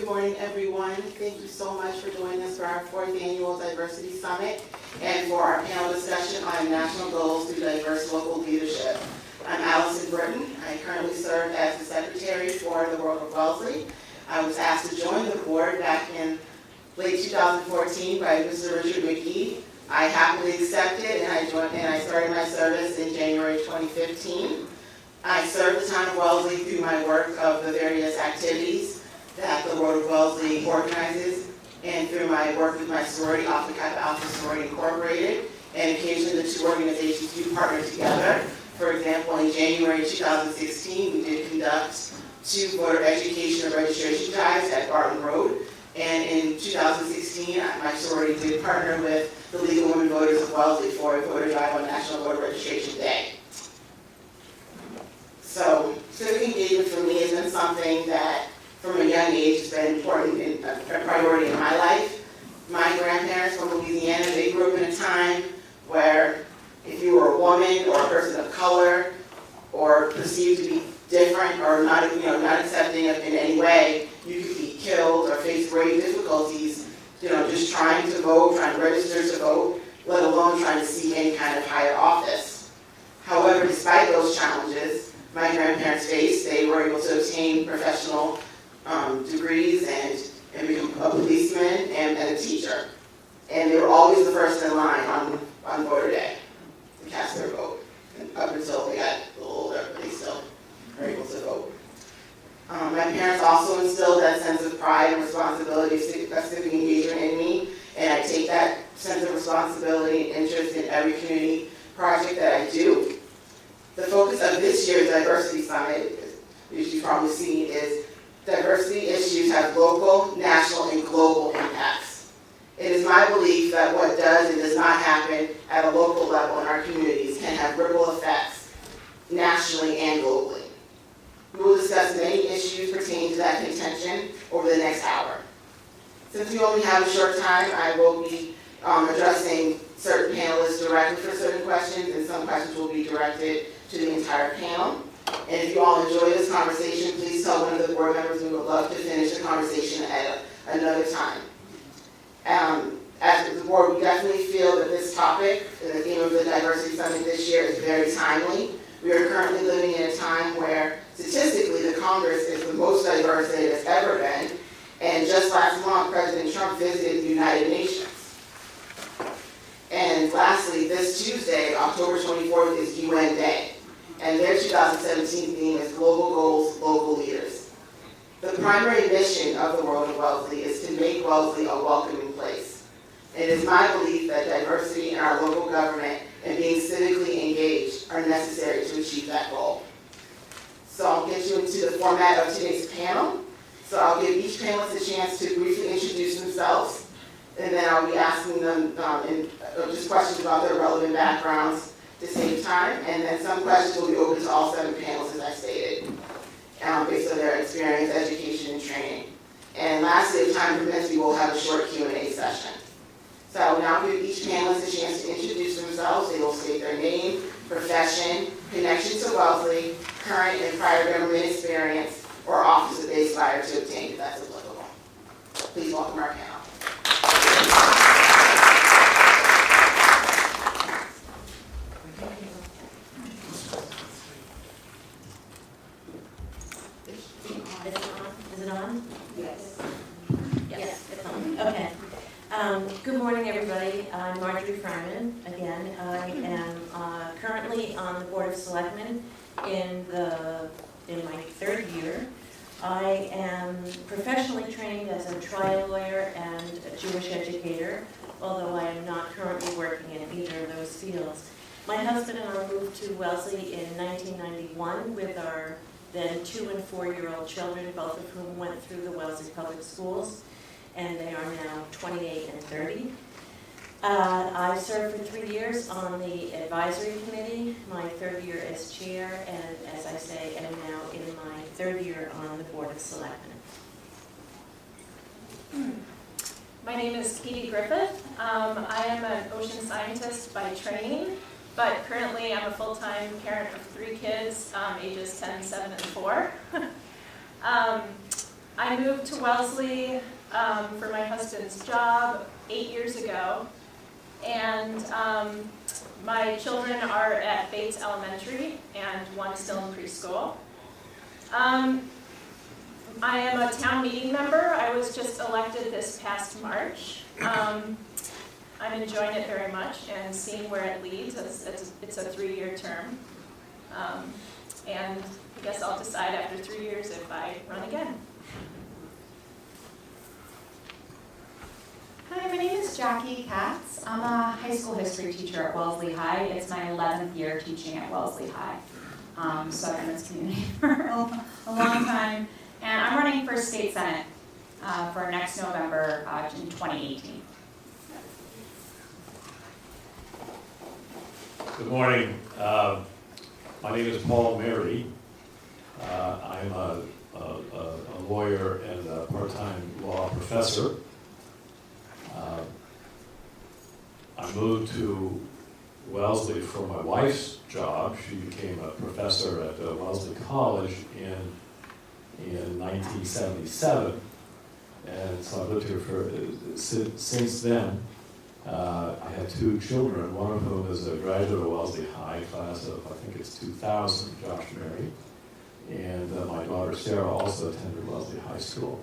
Good morning, everyone. Thank you so much for joining us for our 4th Annual Diversity Summit and for our panel discussion on national goals through diverse local leadership. I'm Allison Britton. I currently serve as the Secretary for the World of Wellesley. I was asked to join the board back in late 2014 by Mr. Richard McGee. I happily accepted and I started my service in January 2015. I serve the town of Wellesley through my work of the various activities that the World of Wellesley organizes and through my work with my sorority, Alpha Kappa Alpha Sorority Incorporated, and occasionally the two organizations do partner together. For example, in January 2016, we did conduct 2 voter education and registration drives at Barton Road. And in 2016, my sorority did partner with the League of Women Voters of Wellesley for a voter drive on National Voter Registration Day. So civic engagement for me has been something that from a young age has been important and a priority in my life. My grandparents from Louisiana, they grew up in a time where if you were a woman or a person of color or perceived to be different or not accepting of in any way, you could be killed or face grave difficulties, just trying to vote, trying to register to vote, let alone trying to seek any kind of higher office. However, despite those challenges my grandparents faced, they were able to obtain professional degrees and become a policeman and a teacher. And they were always the first in line on voter day to cast their vote. And up until they got a little older, but they still are able to vote. My parents also instilled that sense of pride and responsibility of civic engagement in me, and I take that sense of responsibility and interest in every community project that I do. The focus of this year's Diversity Summit, as you've probably seen, is diversity issues have local, national, and global impacts. It is my belief that what does and does not happen at a local level in our communities can have ripple effects nationally and globally. We will discuss many issues pertaining to that contention over the next hour. Since we only have a short time, I will be addressing certain panelists directly for certain questions, and some questions will be directed to the entire panel. And if you all enjoy this conversation, please tell one of the board members we would love to finish the conversation at another time. As the board, we definitely feel that this topic, the theme of the Diversity Summit this year, is very timely. We are currently living in a time where, statistically, the Congress is the most diverse that it has ever been. And just last month, President Trump visited the United Nations. And lastly, this Tuesday, October 24th, is UN Day. And their 2017 theme is Global Goals, Local Leaders. The primary mission of the World of Wellesley is to make Wellesley a welcoming place. It is my belief that diversity in our local government and being civically engaged are necessary to achieve that goal. So I'll get you into the format of today's panel. So I'll give each panelist a chance to briefly introduce themselves, and then I'll be asking them just questions about their relevant backgrounds to save time, and then some questions will be open to all 7 panelists, as I stated, based on their experience, education, and training. And lastly, if time permits, we will have a short Q&A session. So I will now give each panelist a chance to introduce themselves. They will state their name, profession, connection to Wellesley, current and prior government experience, or office that they aspire to obtain, if that's applicable. Please welcome our panel. Is it on? Yes. Yes, it's on. Okay. Good morning, everybody. I'm Marjorie Furman. Again, I am currently on the Board of Selectmen in my 3rd year. I am professionally trained as a trial lawyer and a Jewish educator, although I am not currently working in either of those fields. My husband and I moved to Wellesley in 1991 with our then 2- and 4-year-old children, both of whom went through the Wellesley Public Schools, and they are now 28 and 30. I served for 3 years on the advisory committee, my 3rd year as chair, and as I say, am now in my 3rd year on the Board of Selectmen. My name is Katie Griffith. I am an ocean scientist by training, but currently I'm a full-time parent of 3 kids, ages 10, 7, and 4. I moved to Wellesley for my husband's job 8 years ago, and my children are at Bates Elementary, and one is still in preschool. I am a town meeting member. I was just elected this past March. I'm enjoying it very much and seeing where it leads. It's a 3-year term. And I guess I'll decide after 3 years if I run again. Hi, my name is Jackie Katz. I'm a high school history teacher at Wellesley High. It's my 11th year teaching at Wellesley High. So I've been in this community for a long time. And I'm running for state senate for next November in 2018. Good morning. My name is Paul Mary. I'm a lawyer and a part-time law professor. I moved to Wellesley for my wife's job. She became a professor at Wellesley College in 1977, and so I've lived here since then. I had 2 children, one of whom is a graduate of Wellesley High, class of, I think it's 2000, Josh Mary, and my daughter Sarah also attended Wellesley High School.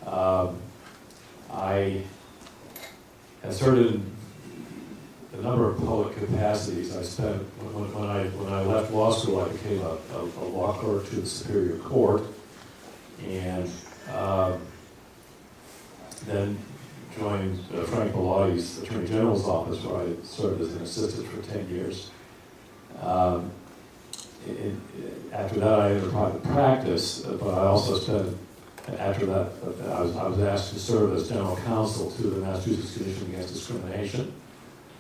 I have served in a number of public capacities. I spent, when I left law school, I became a law clerk to the Superior Court, and then joined Frank Bellotti's Attorney General's office, where I served as an assistant for 10 years. After that, I entered private practice, but I also spent, after that, I was asked to serve as general counsel to the Massachusetts Commission Against Discrimination.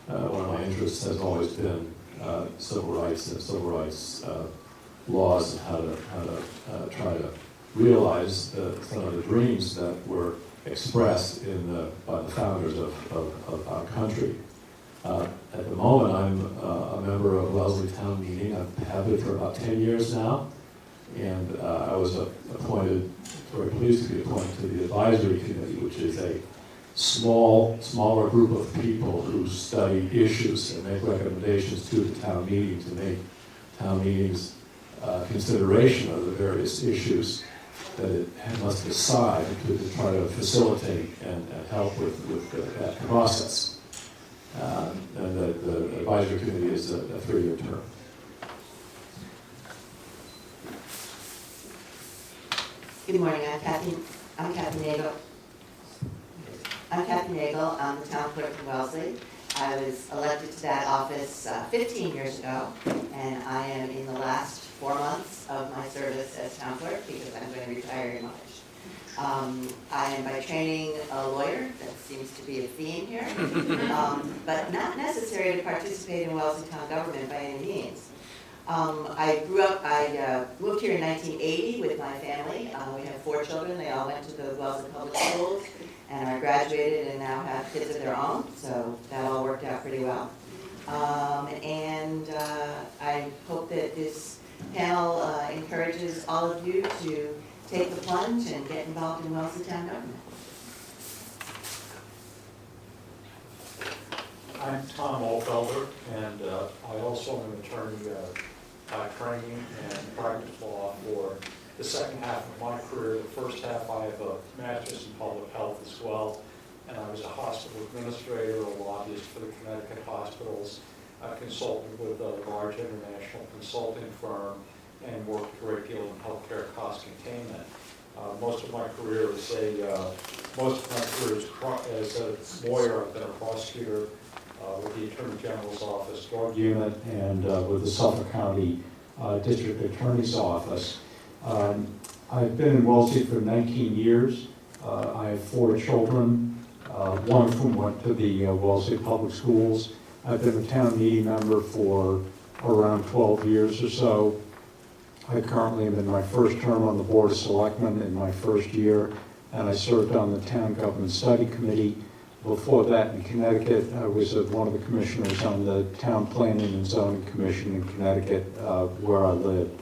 One of my interests has always been civil rights and civil rights laws, and how to try to realize some of the dreams that were expressed by the founders of our country. At the moment, I'm a member of Wellesley Town Meeting. I've had it for about 10 years now, and I was very pleased to be appointed to the advisory committee, which is a smaller group of people who study issues and make recommendations to the town meeting to make town meetings consideration of the various issues that it must decide to try to facilitate and help with that process. And the advisory committee is a 3-year term. Good morning, I'm Kathy Nagel. I'm the town clerk in Wellesley. I was elected to that office 15 years ago, and I am in the last 4 months of my service as town clerk because I'm going to retire in March. I am by training a lawyer. That seems to be a theme here, but not necessary to participate in Wellesley town government by any means. I moved here in 1980 with my family. We have 4 children. They all went to the Wellesley Public Schools and are graduated and now have kids of their own, so that all worked out pretty well. I hope that this panel encourages all of you to take the plunge and get involved in Wellesley town government. I'm Tom Allfelder, and I also am an attorney by training and practice law for the second half of my career. The first half I have a master's in public health as well, and I was a hospital administrator, a lobbyist for the Connecticut hospitals. I consulted with a large international consulting firm and worked a great deal in healthcare cost containment. Most of my career as a lawyer, I've been a prosecutor with the Attorney General's Office, Drug Unit, and with the Suffolk County District Attorney's Office. I've been in Wellesley for 19 years. I have 4 children, one of whom went to the Wellesley Public Schools. I've been a town meeting member for around 12 years or so. I currently am in my first term on the Board of Selectmen in my first year, and I served on the Town Government Study Committee. Before that, in Connecticut, I was one of the commissioners on the Town Planning and Zoning Commission in Connecticut, where I lived.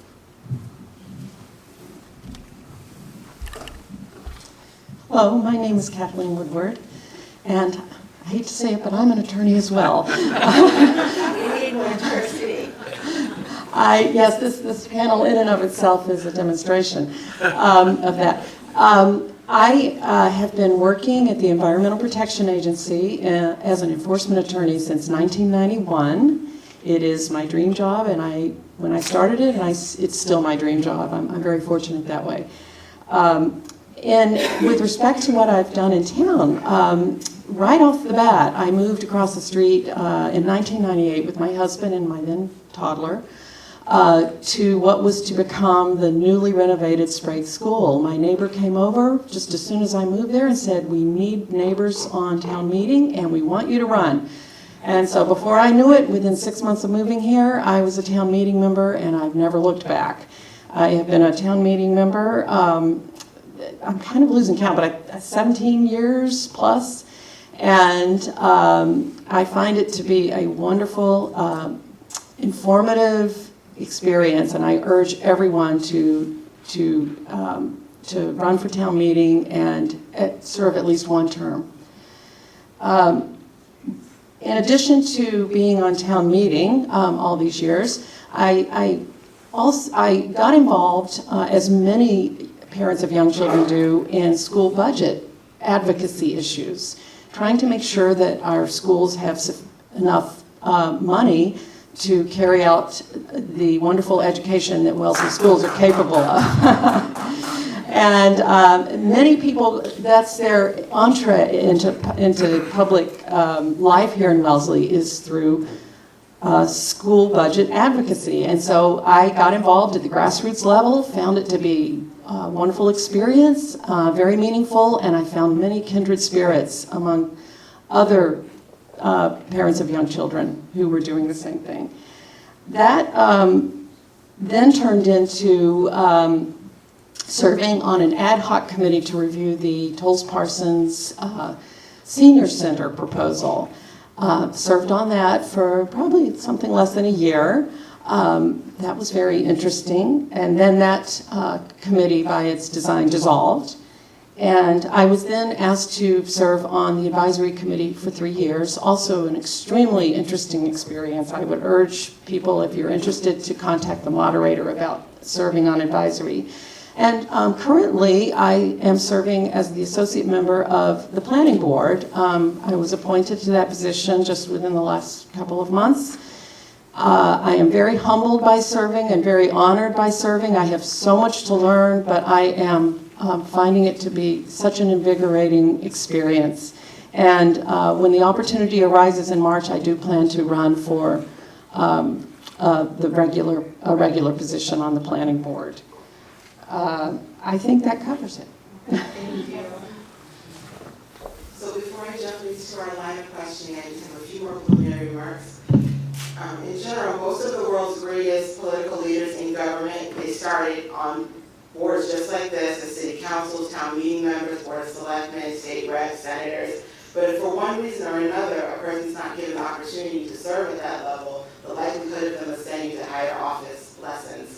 Hello, my name is Kathleen Woodward, and I hate to say it, but I'm an attorney as well. We need more diversity. Yes, this panel in and of itself is a demonstration of that. I have been working at the Environmental Protection Agency as an enforcement attorney since 1991. It is my dream job, and when I started it, it's still my dream job. I'm very fortunate that way. And with respect to what I've done in town, right off the bat, I moved across the street in 1998 with my husband and my then toddler to what was to become the newly renovated Sprague School. My neighbor came over just as soon as I moved there and said, "We need neighbors on town meeting and we want you to run." And so before I knew it, within 6 months of moving here, I was a town meeting member and I've never looked back. I have been a town meeting member, I'm kind of losing count, but 17 years plus. And I find it to be a wonderful, informative experience, and I urge everyone to run for town meeting and serve at least one term. In addition to being on town meeting all these years, I got involved, as many parents of young children do, in school budget advocacy issues, trying to make sure that our schools have enough money to carry out the wonderful education that Wellesley schools are capable of. And many people, that's their entree into public life here in Wellesley, is through school budget advocacy. And so I got involved at the grassroots level, found it to be a wonderful experience, very meaningful, and I found many kindred spirits among other parents of young children who were doing the same thing. That then turned into serving on an ad hoc committee to review the Tolles-Parsons Senior Center proposal. Served on that for probably something less than a year. That was very interesting. And then that committee, by its design, dissolved. And I was then asked to serve on the advisory committee for 3 years, also an extremely interesting experience. I would urge people, if you're interested, to contact the moderator about serving on advisory. And currently, I am serving as the associate member of the planning board. I was appointed to that position just within the last couple of months. I am very humbled by serving and very honored by serving. I have so much to learn, but I am finding it to be such an invigorating experience. And when the opportunity arises in March, I do plan to run for a regular position on the planning board. I think that covers it. Thank you. So before I jump into our line of questioning, I just have a few more preliminary remarks. In general, most of the world's greatest political leaders in government, they started on boards just like this, as city councils, town meeting members, board of selectmen, state reps, senators. But if for one reason or another a person's not given the opportunity to serve at that level, the likelihood of them ascending to higher office lessens.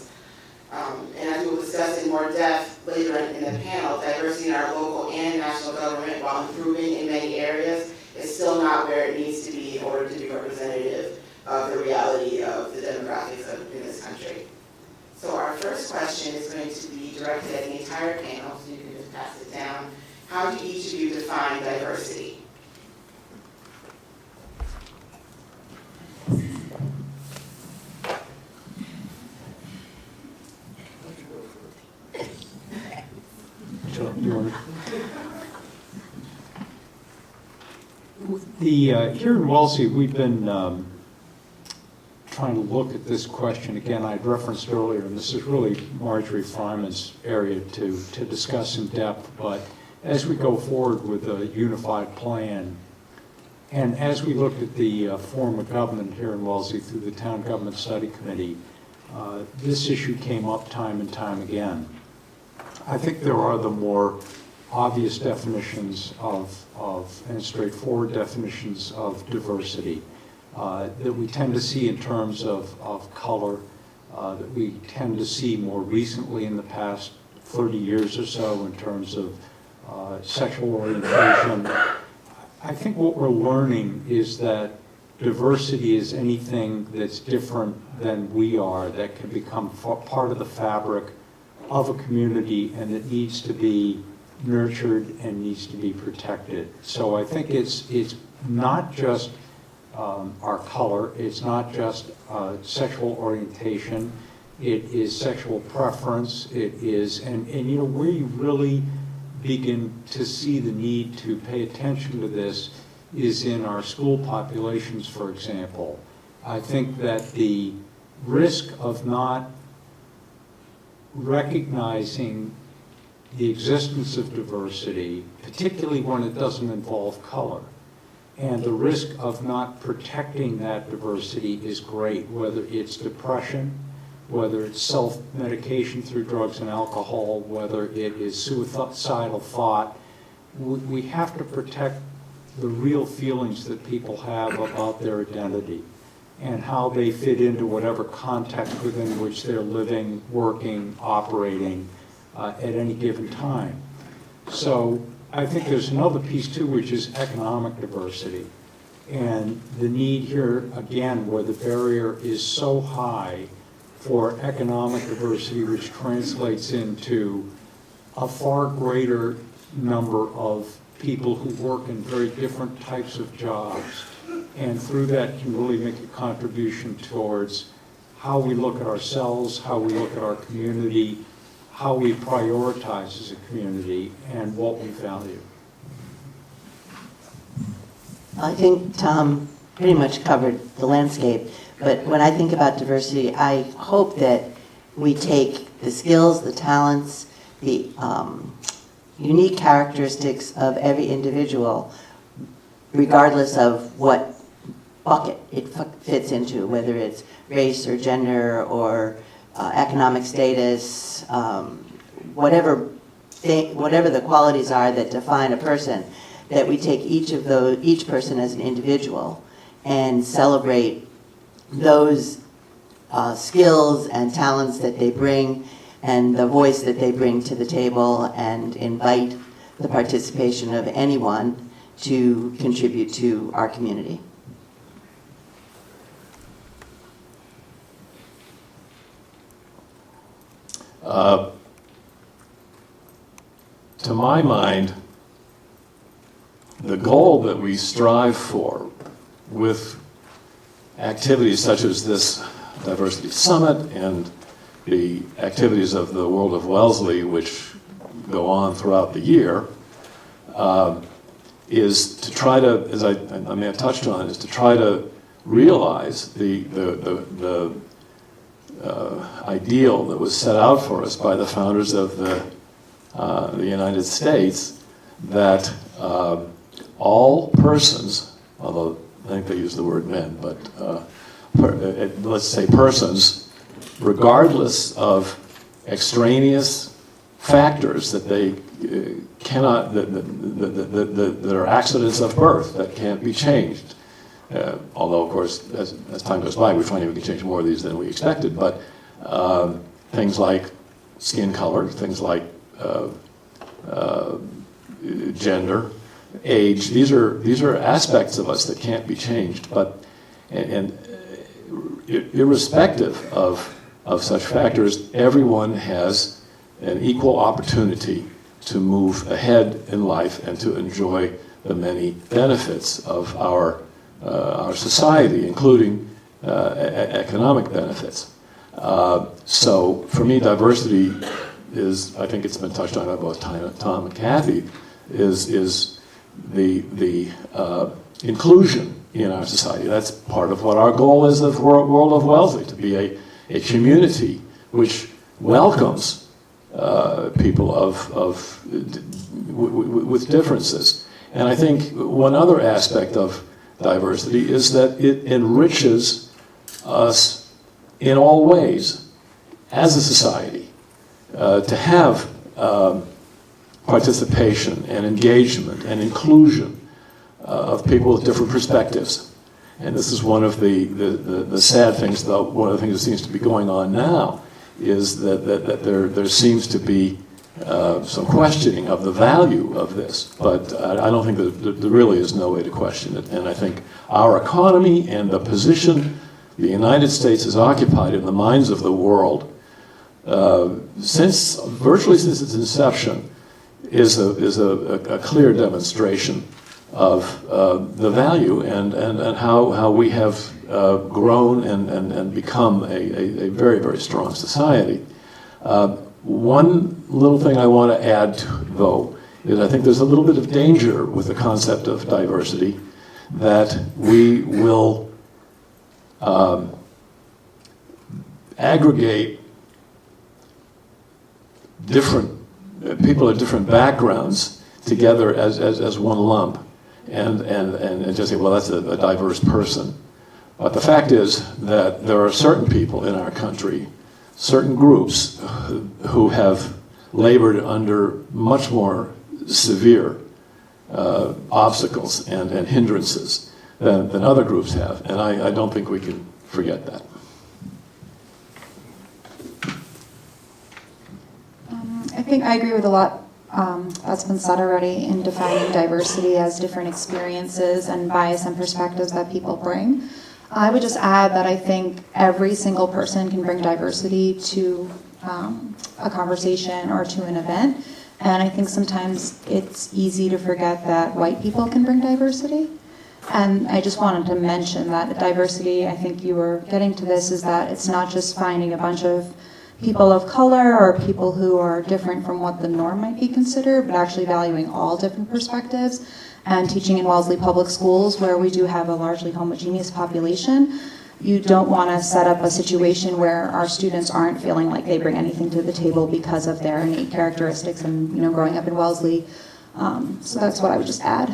And as we will discuss in more depth later in the panel, diversity in our local and national government, while improving in many areas, is still not where it needs to be in order to be representative of the reality of the demographics in this country. So our first question is going to be directed at the entire panel, so you can just pass it down. How do each of you define diversity? Here in Wellesley, we've been trying to look at this question again. I'd referenced earlier, and this is really Marjorie Fryman's area to discuss in depth, but as we go forward with a unified plan, and as we looked at the form of government here in Wellesley through the Town Government Study Committee, this issue came up time and time again. I think there are the more obvious definitions and straightforward definitions of diversity that we tend to see in terms of color, that we tend to see more recently in the past 30 years or so in terms of sexual orientation. I think what we're learning is that diversity is anything that's different than we are, that can become part of the fabric of a community, and it needs to be nurtured and needs to be protected. So I think it's not just our color, it's not just sexual orientation, it is sexual preference, it is, and you know, where you really begin to see the need to pay attention to this is in our school populations, for example. I think that the risk of not recognizing the existence of diversity, particularly when it doesn't involve color, and the risk of not protecting that diversity is great, whether it's depression, whether it's self-medication through drugs and alcohol, whether it is suicidal thought. We have to protect the real feelings that people have about their identity and how they fit into whatever context within which they're living, working, operating at any given time. So I think there's another piece too, which is economic diversity. And the need here, again, where the barrier is so high for economic diversity, which translates into a far greater number of people who work in very different types of jobs, and through that can really make a contribution towards how we look at ourselves, how we look at our community, how we prioritize as a community, and what we value. I think Tom pretty much covered the landscape, but when I think about diversity, I hope that we take the skills, the talents, the unique characteristics of every individual, regardless of what bucket it fits into, whether it's race or gender or economic status, whatever the qualities are that define a person, that we take each person as an individual and celebrate those skills and talents that they bring and the voice that they bring to the table, and invite the participation of anyone to contribute to our community. To my mind, the goal that we strive for with activities such as this Diversity Summit and the activities of the World of Wellesley, which go on throughout the year, is to try to, as I may have touched on, is to try to realize the ideal that was set out for us by the founders of the United States, that all persons, although I think they use the word men, but let's say persons, regardless of extraneous factors that they cannot, that are accidents of birth that can't be changed. Although, of course, as time goes by, we find we can change more of these than we expected. But things like skin color, things like gender, age, these are aspects of us that can't be changed. But and irrespective of such factors, everyone has an equal opportunity to move ahead in life and to enjoy the many benefits of our society, including economic benefits. So for me, diversity is, I think it's been touched on by both Tom and Kathy, is the inclusion in our society. That's part of what our goal is of World of Wellesley, to be a community which welcomes people with differences. And I think one other aspect of diversity is that it enriches us in all ways as a society, to have participation and engagement and inclusion of people with different perspectives. And this is one of the sad things, though, one of the things that seems to be going on now is that there seems to be some questioning of the value of this, but I don't think that there really is no way to question it. And I think our economy and the position the United States has occupied in the minds of the world virtually since its inception is a clear demonstration of the value and how we have grown and become a very, very strong society. One little thing I want to add, though, is I think there's a little bit of danger with the concept of diversity, that we will aggregate different people of different backgrounds together as one lump and just say, well, that's a diverse person. But the fact is that there are certain people in our country, certain groups who have labored under much more severe obstacles and hindrances than other groups have. And I don't think we can forget that. I think I agree with a lot that's been said already in defining diversity as different experiences and bias and perspectives that people bring. I would just add that I think every single person can bring diversity to a conversation or to an event. And I think sometimes it's easy to forget that white people can bring diversity. And I just wanted to mention that diversity, I think you were getting to this, is that it's not just finding a bunch of people of color or people who are different from what the norm might be considered, but actually valuing all different perspectives. And teaching in Wellesley Public Schools, where we do have a largely homogeneous population, you don't want to set up a situation where our students aren't feeling like they bring anything to the table because of their innate characteristics and, growing up in Wellesley. So that's what I would just add.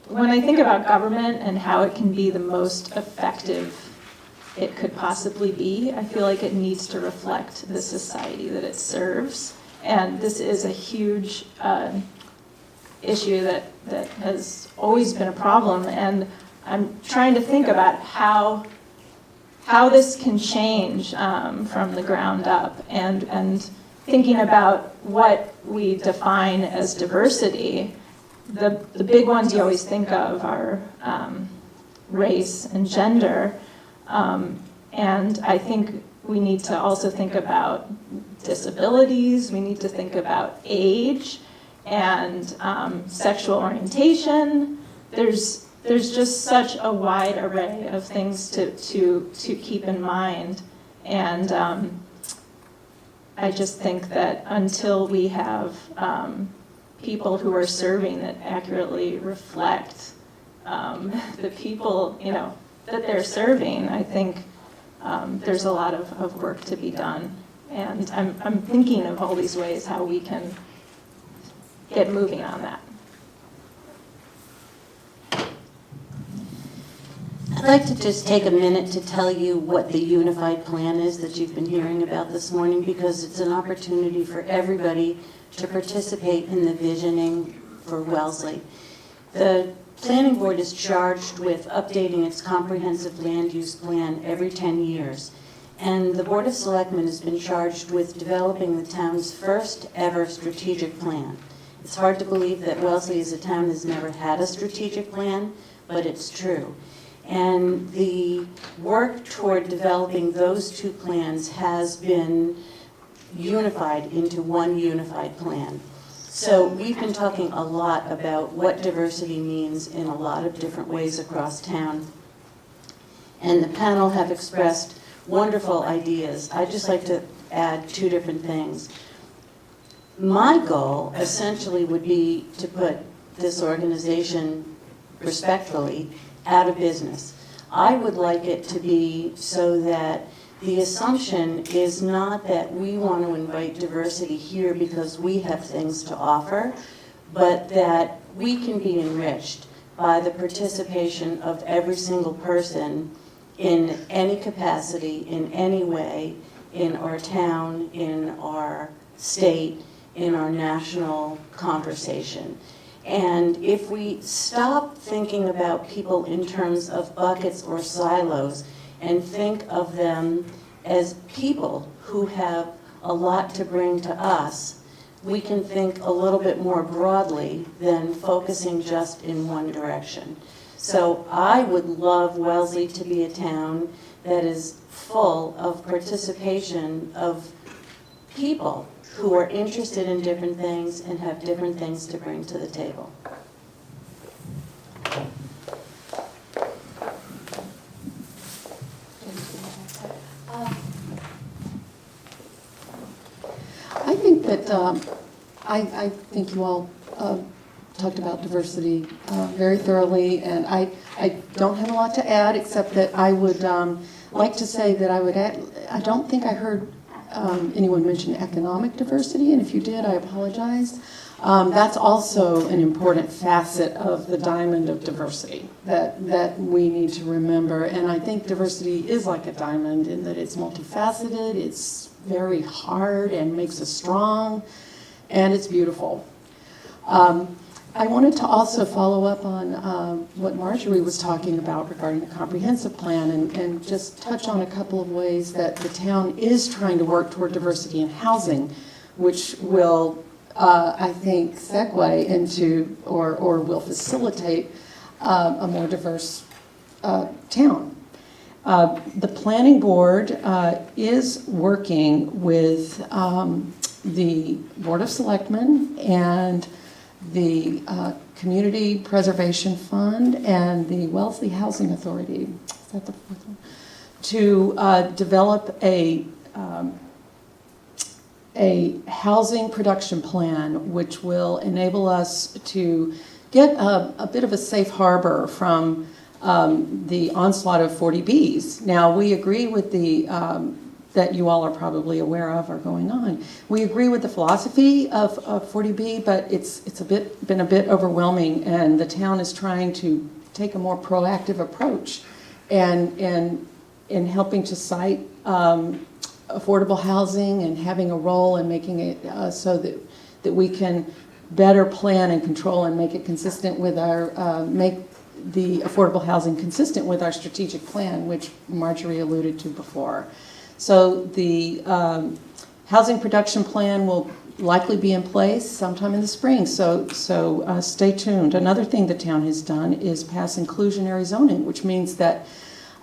When I think about government and how it can be the most effective it could possibly be, I feel like it needs to reflect the society that it serves. And this is a huge issue that has always been a problem. And I'm trying to think about how this can change from the ground up, and thinking about what we define as diversity. The big ones you always think of are race and gender. And I think we need to also think about disabilities, we need to think about age and sexual orientation. There's just such a wide array of things to keep in mind. And I just think that until we have people who are serving that accurately reflect the people, that they're serving, I think there's a lot of work to be done. And I'm thinking of all these ways how we can get moving on that. I'd like to just take a minute to tell you what the unified plan is that you've been hearing about this morning, because it's an opportunity for everybody to participate in the visioning for Wellesley. The Planning Board is charged with updating its comprehensive land use plan every 10 years. And the Board of Selectmen has been charged with developing the town's first ever strategic plan. It's hard to believe that Wellesley as a town has never had a strategic plan, but it's true. And the work toward developing those two plans has been unified into one unified plan. So we've been talking a lot about what diversity means in a lot of different ways across town. And the panel have expressed wonderful ideas. I'd just like to add two different things. My goal essentially would be to put this organization, respectfully, out of business. I would like it to be so that the assumption is not that we want to invite diversity here because we have things to offer, but that we can be enriched by the participation of every single person in any capacity, in any way, in our town, in our state, in our national conversation. And if we stop thinking about people in terms of buckets or silos and think of them as people who have a lot to bring to us, we can think a little bit more broadly than focusing just in one direction. So I would love Wellesley to be a town that is full of participation of people who are interested in different things and have different things to bring to the table. I think that, I think you all talked about diversity very thoroughly, and I don't have a lot to add, except that I would like to say that I would add, I don't think I heard anyone mention economic diversity, and if you did, I apologize. That's also an important facet of the diamond of diversity that we need to remember, and I think diversity is like a diamond in that it's multifaceted, it's very hard and makes us strong, and it's beautiful. I wanted to also follow up on what Marjorie was talking about regarding the comprehensive plan and just touch on a couple of ways that the town is trying to work toward diversity in housing, which will, I think, segue into or will facilitate a more diverse town. The planning board is working with the Board of Selectmen and the Community Preservation Fund and the Wellesley Housing Authority, is that the fourth one? To develop a housing production plan which will enable us to get a bit of a safe harbor from the onslaught of 40Bs. Now, we agree with the that you all are probably aware of are going on. We agree with the philosophy of 40B, but it's been a bit overwhelming, and the town is trying to take a more proactive approach and in helping to cite affordable housing and having a role in making it so that we can better plan and control and make it consistent with our make the affordable housing consistent with our strategic plan, which Marjorie alluded to before. So the housing production plan will likely be in place sometime in the spring, so stay tuned. Another thing the town has done is pass inclusionary zoning, which means that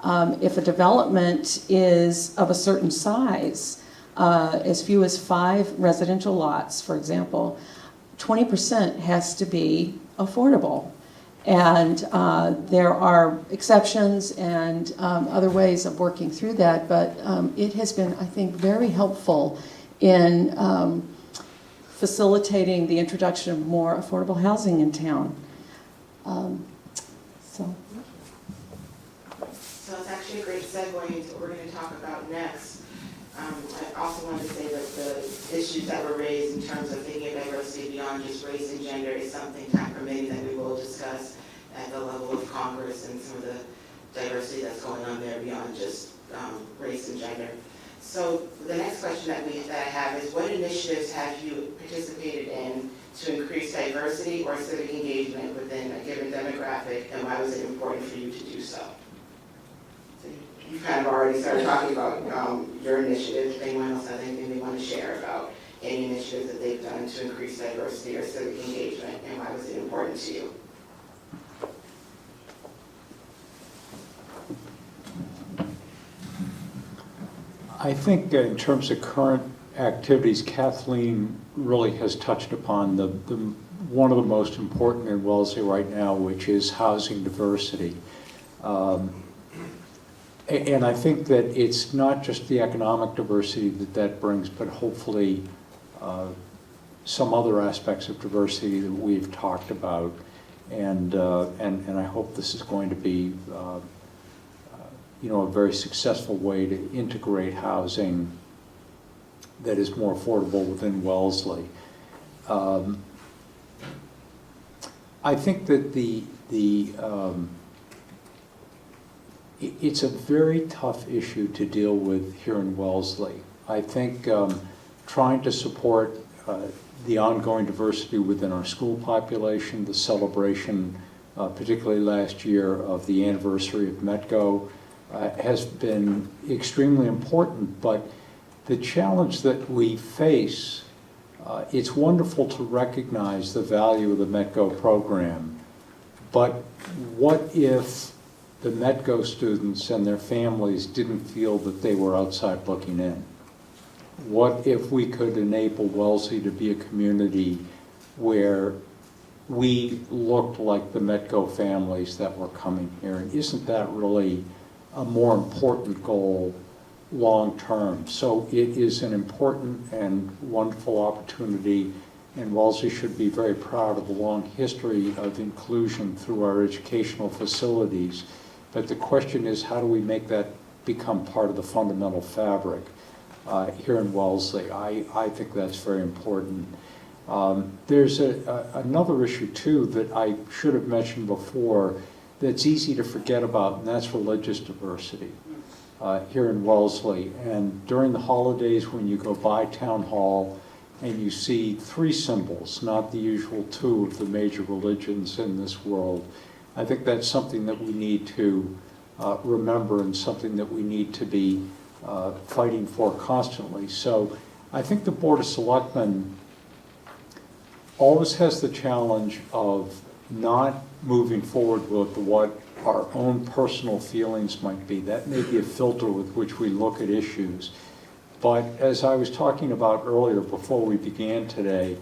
if a development is of a certain size, as few as 5 residential lots, for example, 20% has to be affordable. And there are exceptions and other ways of working through that, but it has been, I think, very helpful in facilitating the introduction of more affordable housing in town. So it's actually a great segue into what we're going to talk about next. I also wanted to say that the issues that were raised in terms of thinking of diversity beyond just race and gender is something, time permitting, that we will discuss at the level of Congress and some of the diversity that's going on there beyond just race and gender. So the next question that I have is, what initiatives have you participated in to increase diversity or civic engagement within a given demographic, and why was it important for you to do so? You kind of already started talking about your initiatives. If anyone else has anything they want to share about any initiatives that they've done to increase diversity or civic engagement, and why was it important to you? I think in terms of current activities, Kathleen really has touched upon one of the most important in Wellesley right now, which is housing diversity. And I think that it's not just the economic diversity that brings, but hopefully some other aspects of diversity that we've talked about. And I hope this is going to be a very successful way to integrate housing that is more affordable within Wellesley. I think that it's a very tough issue to deal with here in Wellesley. I think trying to support the ongoing diversity within our school population, the celebration, particularly last year, of the anniversary of METCO has been extremely important. But the challenge that we face, it's wonderful to recognize the value of the METCO program, but what if the METCO students and their families didn't feel that they were outside looking in? What if we could enable Wellesley to be a community where we looked like the METCO families that were coming here? And isn't that really a more important goal long term? So it is an important and wonderful opportunity, and Wellesley should be very proud of the long history of inclusion through our educational facilities. But the question is, how do we make that become part of the fundamental fabric here in Wellesley? I think that's very important. There's another issue too that I should have mentioned before that's easy to forget about, and that's religious diversity here in Wellesley. And during the holidays, when you go by Town Hall and you see 3 symbols, not the usual 2 of the major religions in this world, I think that's something that we need to remember, and something that we need to be fighting for constantly. So I think the Board of Selectmen always has the challenge of not moving forward with what our own personal feelings might be. That may be a filter with which we look at issues. But as I was talking about earlier before we began today,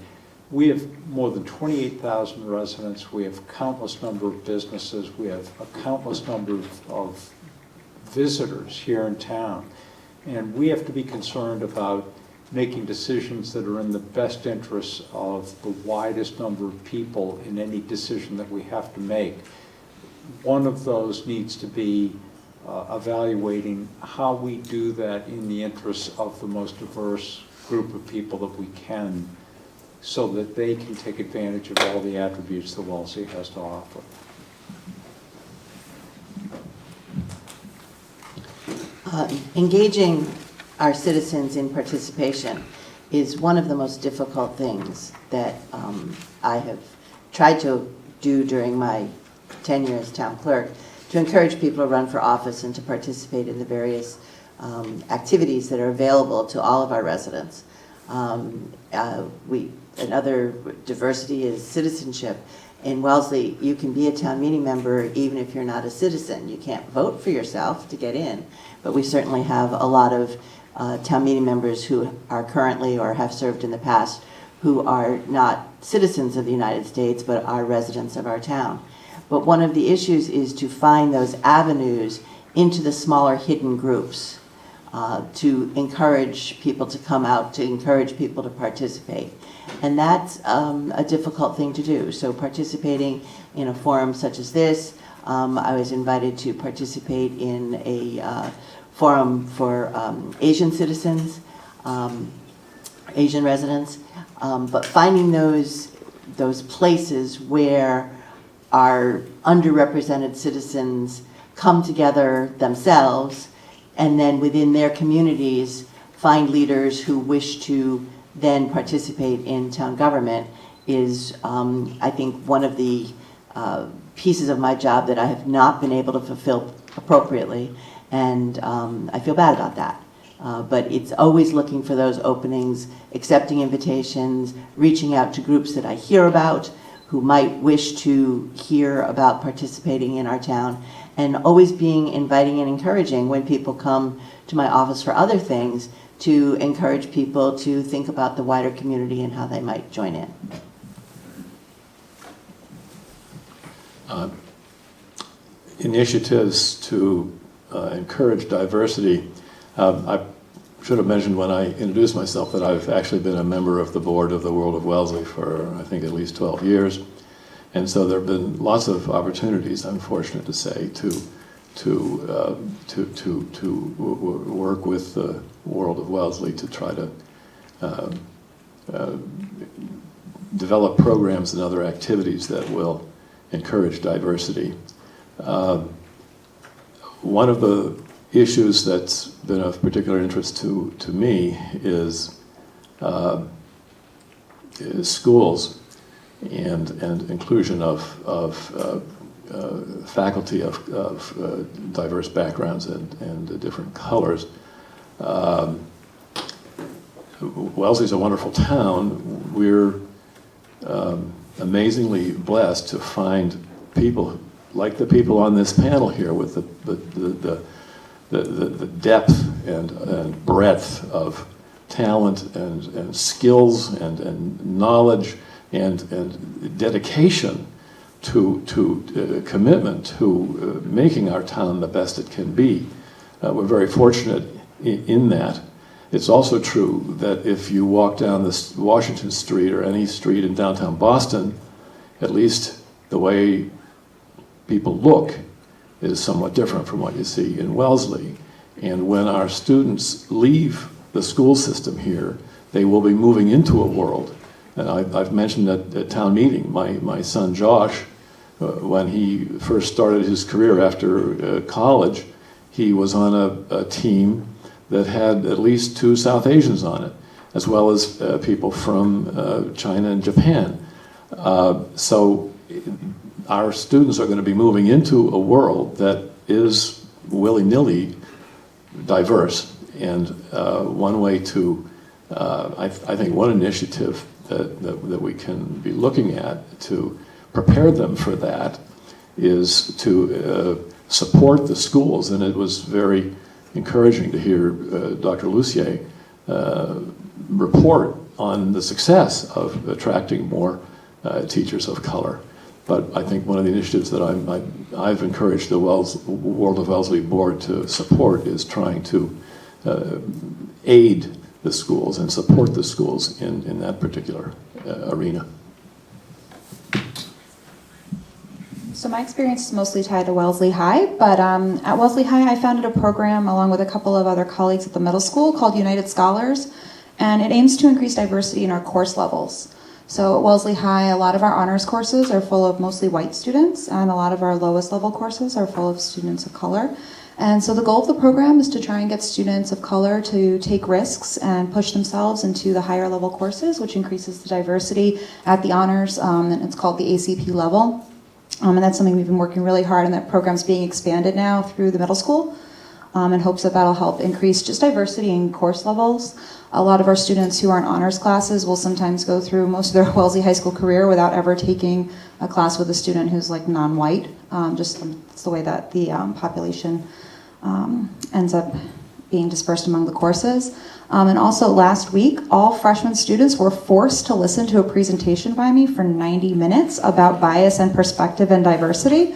we have more than 28,000 residents. We have a countless number of businesses. We have a countless number of visitors here in town. And we have to be concerned about making decisions that are in the best interests of the widest number of people in any decision that we have to make. One of those needs to be evaluating how we do that in the interests of the most diverse group of people that we can, so that they can take advantage of all the attributes that Wellesley has to offer. Engaging our citizens in participation is one of the most difficult things that I have tried to do during my tenure as town clerk, to encourage people to run for office and to participate in the various activities that are available to all of our residents. Another diversity is citizenship. In Wellesley, you can be a town meeting member even if you're not a citizen. You can't vote for yourself to get in, but we certainly have a lot of town meeting members who are currently or have served in the past who are not citizens of the United States but are residents of our town. But one of the issues is to find those avenues into the smaller hidden groups, to encourage people to come out, to encourage people to participate. And that's a difficult thing to do. So participating in a forum such as this, I was invited to participate in a forum for Asian citizens, Asian residents, but finding those places where our underrepresented citizens come together themselves, and then within their communities find leaders who wish to then participate in town government is, I think, one of the pieces of my job that I have not been able to fulfill appropriately, and I feel bad about that. But it's always looking for those openings, accepting invitations, reaching out to groups that I hear about who might wish to hear about participating in our town, and always being inviting and encouraging when people come to my office for other things, to encourage people to think about the wider community and how they might join in. Initiatives to encourage diversity. I should have mentioned when I introduced myself that I've actually been a member of the board of the World of Wellesley for, I think, at least 12 years. And so there have been lots of opportunities, I'm fortunate to say, to work with the World of Wellesley to try to develop programs and other activities that will encourage diversity. One of the issues that's been of particular interest to me is schools and inclusion of faculty of diverse backgrounds and different colors. Wellesley's a wonderful town. We're amazingly blessed to find people like the people on this panel here with the depth and breadth of talent and skills and knowledge and dedication to commitment to making our town the best it can be. We're very fortunate in that. It's also true that if you walk down this Washington Street or any street in downtown Boston, at least the way people look is somewhat different from what you see in Wellesley. And when our students leave the school system here, they will be moving into a world. And I've mentioned at town meeting, my son Josh, when he first started his career after college, he was on a team that had at least 2 South Asians on it, as well as people from China and Japan. So our students are going to be moving into a world that is willy-nilly diverse. And one way to, I think one initiative that we can be looking at to prepare them for that is to support the schools. And it was very encouraging to hear Dr. Lucier report on the success of attracting more teachers of color. But I think one of the initiatives that I've encouraged the World of Wellesley board to support is trying to aid the schools and support the schools in that particular arena. So my experience is mostly tied to Wellesley High, but at Wellesley High I founded a program along with a couple of other colleagues at the middle school called United Scholars, and it aims to increase diversity in our course levels. So at Wellesley High, a lot of our honors courses are full of mostly white students, and a lot of our lowest level courses are full of students of color. And so the goal of the program is to try and get students of color to take risks and push themselves into the higher level courses, which increases the diversity at the honors, and it's called the ACP level. And that's something we've been working really hard on. That program's being expanded now through the middle school in hopes that that'll help increase just diversity in course levels. A lot of our students who are in honors classes will sometimes go through most of their Wellesley High School career without ever taking a class with a student who's like non-white. Just it's the way that the population ends up being dispersed among the courses. And also last week, all freshman students were forced to listen to a presentation by me for 90 minutes about bias and perspective and diversity.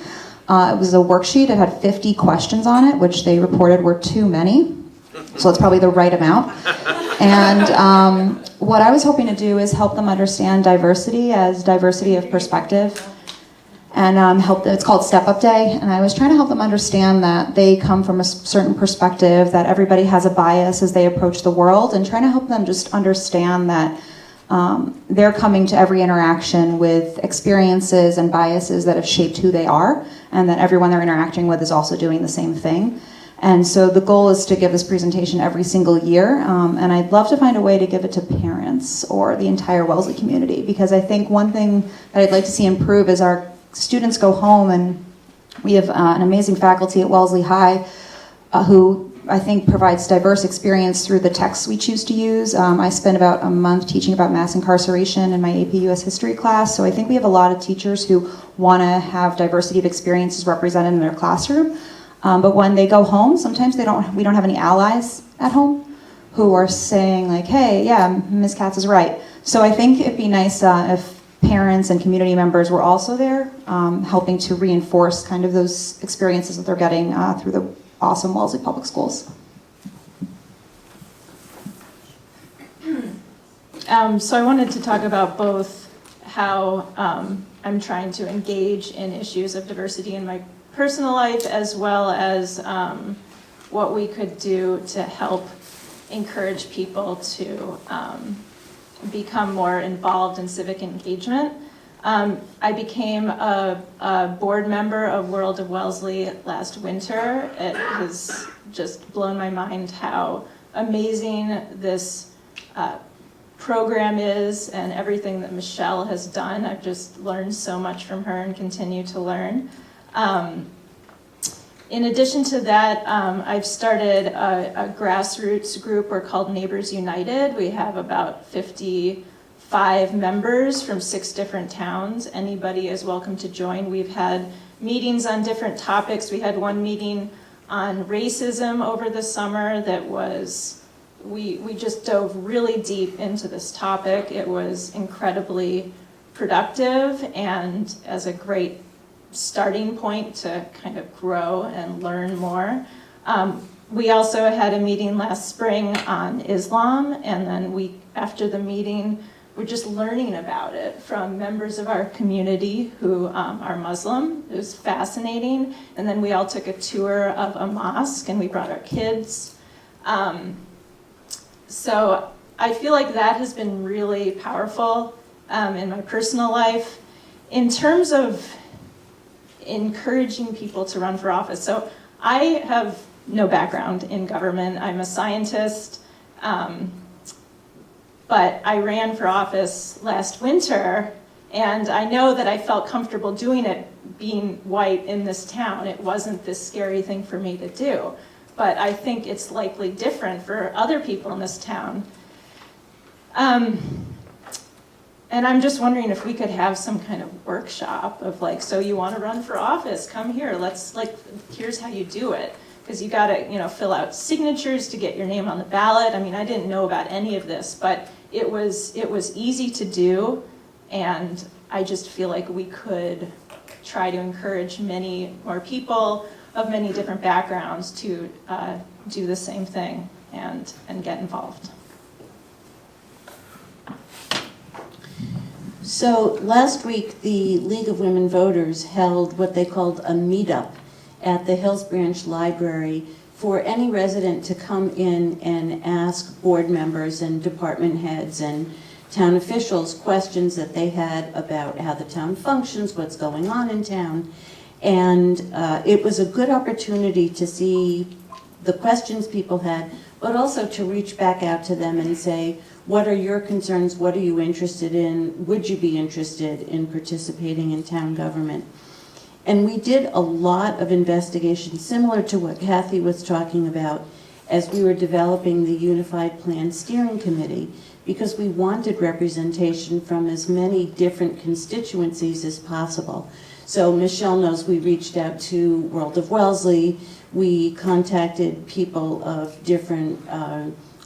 It was a worksheet. It had 50 questions on it, which they reported were too many. So it's probably the right amount. And what I was hoping to do is help them understand diversity as diversity of perspective. And it's called Step Up Day, and I was trying to help them understand that they come from a certain perspective, that everybody has a bias as they approach the world, and trying to help them just understand that they're coming to every interaction with experiences and biases that have shaped who they are, and that everyone they're interacting with is also doing the same thing. And so the goal is to give this presentation every single year, and I'd love to find a way to give it to parents or the entire Wellesley community, because I think one thing that I'd like to see improve is our students go home, and we have an amazing faculty at Wellesley High who I think provides diverse experience through the texts we choose to use. I spent about a month teaching about mass incarceration in my AP US history class, so I think we have a lot of teachers who want to have diversity of experiences represented in their classroom. But when they go home, sometimes we don't have any allies at home who are saying like, hey, yeah, Ms. Katz is right. So I think it'd be nice if parents and community members were also there, helping to reinforce kind of those experiences that they're getting through the awesome Wellesley Public Schools. So I wanted to talk about both how I'm trying to engage in issues of diversity in my personal life, as well as what we could do to help encourage people to become more involved in civic engagement. I became a board member of World of Wellesley last winter. It has just blown my mind how amazing this program is and everything that Michelle has done. I've just learned so much from her and continue to learn. In addition to that, I've started a grassroots group we're called Neighbors United. We have about 55 members from 6 different towns. Anybody is welcome to join. We've had meetings on different topics. We had one meeting on racism over the summer that was, we just dove really deep into this topic. It was incredibly productive and as a great starting point to kind of grow and learn more. We also had a meeting last spring on Islam, and then after the meeting, we're just learning about it from members of our community who are Muslim. It was fascinating. And then we all took a tour of a mosque and we brought our kids. So I feel like that has been really powerful in my personal life. In terms of encouraging people to run for office, so I have no background in government. I'm a scientist. But I ran for office last winter, and I know that I felt comfortable doing it being white in this town. It wasn't this scary thing for me to do. But I think it's likely different for other people in this town. And I'm just wondering if we could have some kind of workshop of like, so you want to run for office, come here, here's how you do it. Because you got to, fill out signatures to get your name on the ballot. I mean, I didn't know about any of this, but it was easy to do, and I just feel like we could try to encourage many more people of many different backgrounds to do the same thing and get involved. So last week, the League of Women Voters held what they called a meetup at the Hills Branch Library for any resident to come in and ask board members and department heads and town officials questions that they had about how the town functions, what's going on in town. And it was a good opportunity to see the questions people had, but also to reach back out to them and say, what are your concerns? What are you interested in? Would you be interested in participating in town government? And we did a lot of investigation, similar to what Kathy was talking about, as we were developing the Unified Plan Steering Committee, because we wanted representation from as many different constituencies as possible. So Michelle knows we reached out to World of Wellesley. We contacted people of different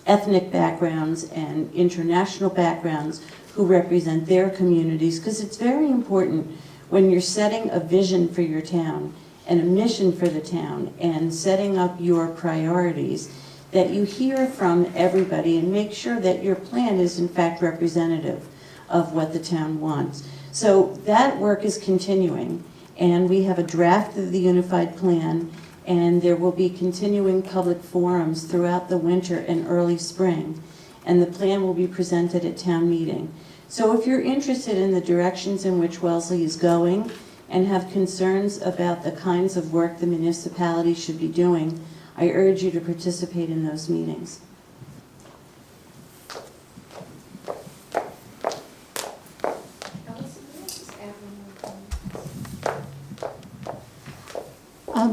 ethnic backgrounds and international backgrounds who represent their communities, because it's very important when you're setting a vision for your town and a mission for the town and setting up your priorities, that you hear from everybody and make sure that your plan is in fact representative of what the town wants. So that work is continuing, and we have a draft of the Unified Plan, and there will be continuing public forums throughout the winter and early spring, and the plan will be presented at town meeting. So if you're interested in the directions in which Wellesley is going and have concerns about the kinds of work the municipality should be doing, I urge you to participate in those meetings.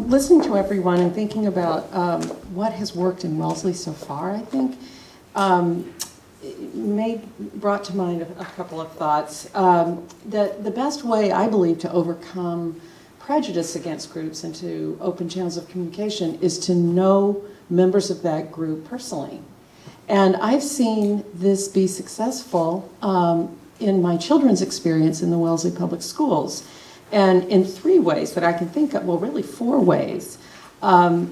Listening to everyone and thinking about what has worked in Wellesley so far, I think, brought to mind a couple of thoughts. That the best way, I believe, to overcome prejudice against groups and to open channels of communication is to know members of that group personally. And I've seen this be successful in my children's experience in the Wellesley Public Schools. And in 3 ways that I can think of, well, really 4 ways. Well,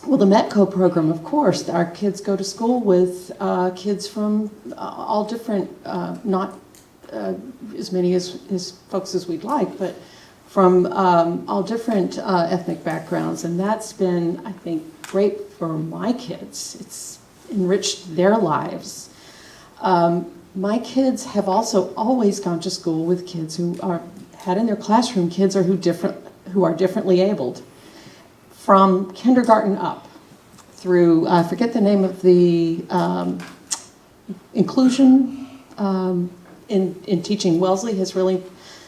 the METCO program, of course, our kids go to school with kids from all different, not as many as folks as we'd like, but from all different ethnic backgrounds. And that's been, I think, great for my kids. It's enriched their lives. My kids have also always gone to school with kids who had in their classroom kids who are differently abled, from kindergarten up through, I forget the name of the inclusion in teaching. Wellesley has really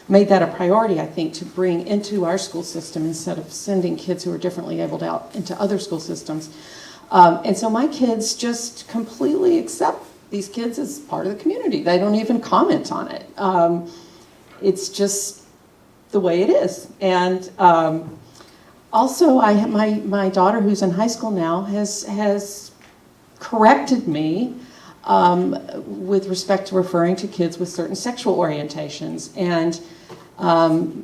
made that a priority, I think, to bring into our school system instead of sending kids who are differently abled out into other school systems. And so my kids just completely accept these kids as part of the community. They don't even comment on it. It's just the way it is. And also, my daughter, who's in high school now, has corrected me with respect to referring to kids with certain sexual orientations. And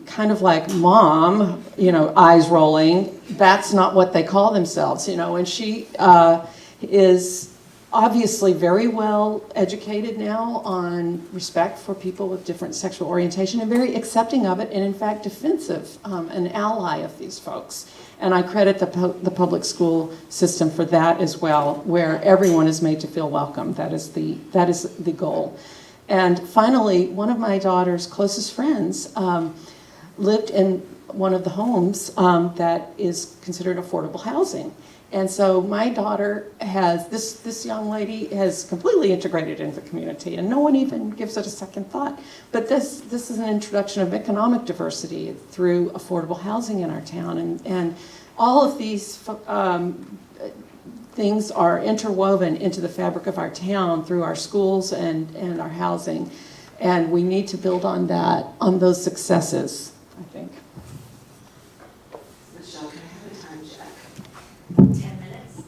kind of like, Mom, eyes rolling, that's not what they call themselves, and she is obviously very well educated now on respect for people with different sexual orientation and very accepting of it and in fact defensive, an ally of these folks. And I credit the public school system for that as well, where everyone is made to feel welcome. That is the goal. And finally, one of my daughter's closest friends lived in one of the homes that is considered affordable housing. And so my daughter has, this young lady has completely integrated into the community, and no one even gives it a second thought. But this is an introduction of economic diversity through affordable housing in our town. And all of these things are interwoven into the fabric of our town through our schools and our housing. And we need to build on that, on those successes, I think. Michelle, can I have a time check? 10 minutes.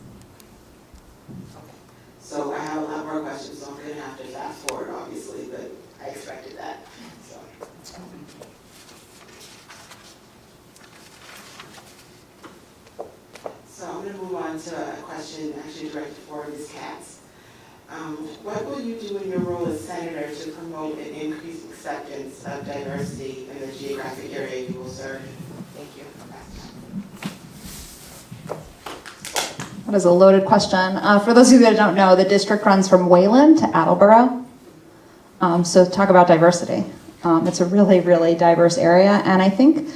Okay. So I have a lot more questions, so I'm going to have to fast forward, obviously, but I expected that. So I'm going to move on to a question actually directed for Ms. Katz. What will you do in your role as senator to promote an increased acceptance of diversity in the geographic area you will serve? Thank you. That is a loaded question. For those of you that don't know, the district runs from Wayland to Attleboro. So talk about diversity. It's a really, really diverse area. And I think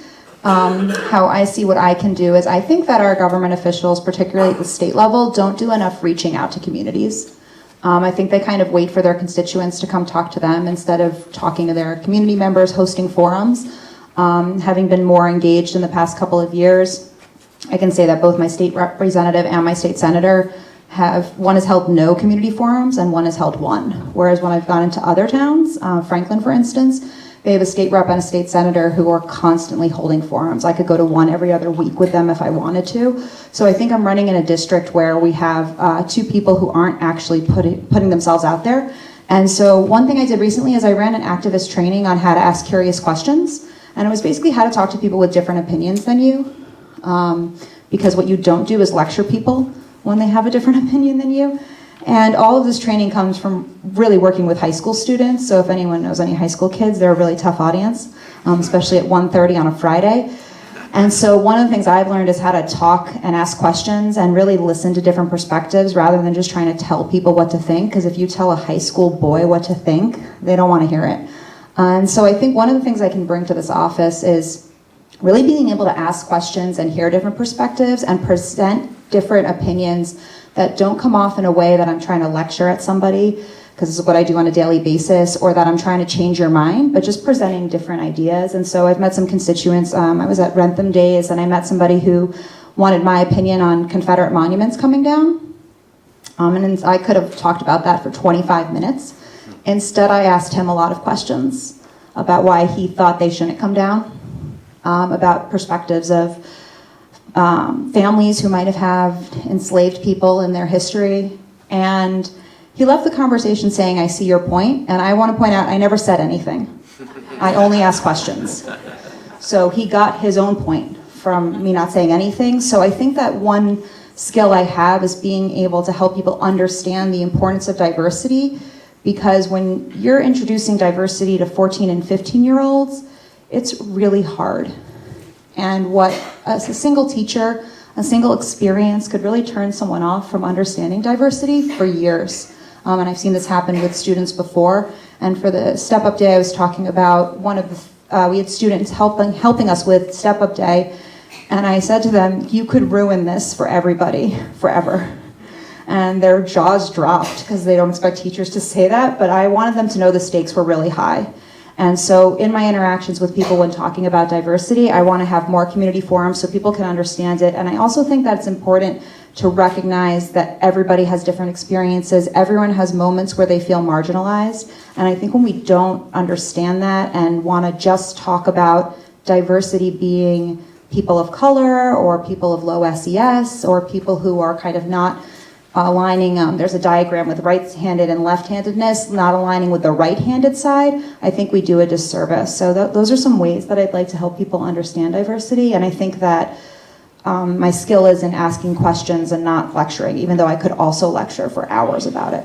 how I see what I can do is I think that our government officials, particularly at the state level, don't do enough reaching out to communities. I think they kind of wait for their constituents to come talk to them instead of talking to their community members, hosting forums. Having been more engaged in the past couple of years, I can say that both my state representative and my state senator one has held no community forums and one has held one. Whereas when I've gone into other towns, Franklin for instance, they have a state rep and a state senator who are constantly holding forums. I could go to one every other week with them if I wanted to. So I think I'm running in a district where we have two people who aren't actually putting themselves out there. And so one thing I did recently is I ran an activist training on how to ask curious questions. And it was basically how to talk to people with different opinions than you. Because what you don't do is lecture people when they have a different opinion than you. And all of this training comes from really working with high school students. So if anyone knows any high school kids, they're a really tough audience, especially at 1:30 on a Friday. And so one of the things I've learned is how to talk and ask questions and really listen to different perspectives rather than just trying to tell people what to think. Because if you tell a high school boy what to think, they don't want to hear it. And so I think one of the things I can bring to this office is really being able to ask questions and hear different perspectives and present different opinions that don't come off in a way that I'm trying to lecture at somebody, because this is what I do on a daily basis, or that I'm trying to change your mind, but just presenting different ideas. And so I've met some constituents. I was at Rentham Days, and I met somebody who wanted my opinion on Confederate monuments coming down. And I could have talked about that for 25 minutes. Instead, I asked him a lot of questions about why he thought they shouldn't come down, about perspectives of families who might have enslaved people in their history. And he left the conversation saying, I see your point. And I want to point out, I never said anything. I only asked questions. So he got his own point from me not saying anything. So I think that one skill I have is being able to help people understand the importance of diversity, because when you're introducing diversity to 14 and 15-year-olds, it's really hard. And what as a single teacher, a single experience could really turn someone off from understanding diversity for years. And I've seen this happen with students before. And for the Step Up Day I was talking about, we had students helping us with Step Up Day. And I said to them, you could ruin this for everybody forever. and their jaws dropped because they don't expect teachers to say that, but I wanted them to know the stakes were really high. And so in my interactions with people when talking about diversity, I want to have more community forums so people can understand it. And I also think that it's important to recognize that everybody has different experiences. Everyone has moments where they feel marginalized. And I think when we don't understand that and want to just talk about diversity being people of color or people of low SES or people who are kind of not aligning, there's a diagram with right-handed and left-handedness, not aligning with the right-handed side, I think we do a disservice. So those are some ways that I'd like to help people understand diversity, and I think that my skill is in asking questions and not lecturing, even though I could also lecture for hours about it.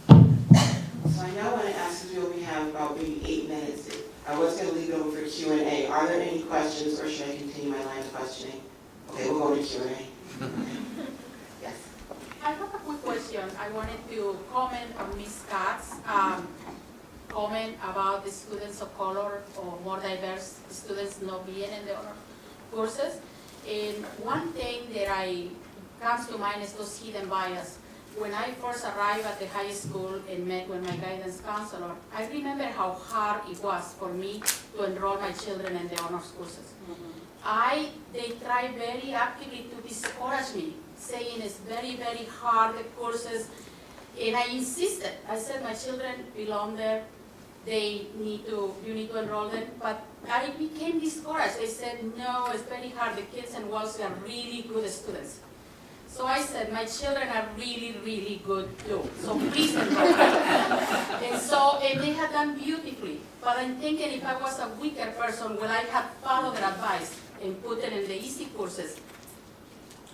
So I know when I asked you, we have about maybe 8 minutes. I was going to leave it over for Q&A. Are there any questions, or should I continue my line of questioning? Okay, we'll go to Q&A. Yes. I have a quick question. I wanted to comment on Ms. Katz's comment about the students of color or more diverse students not being in the honor courses. And one thing that comes to mind is those hidden bias. When I first arrived at the high school and met with my guidance counselor, I remember how hard it was for me to enroll my children in the honors courses. They try very actively to discourage me, saying it's very, very hard, the courses. And I insisted. I said my children belong there. You need to enroll them. But I became discouraged. They said, no, it's very hard. The kids in Wellesley are really good students. So I said, my children are really, really good too. So please enroll them. And they had done beautifully. But I'm thinking if I was a weaker person, would I have followed their advice and put them in the easy courses?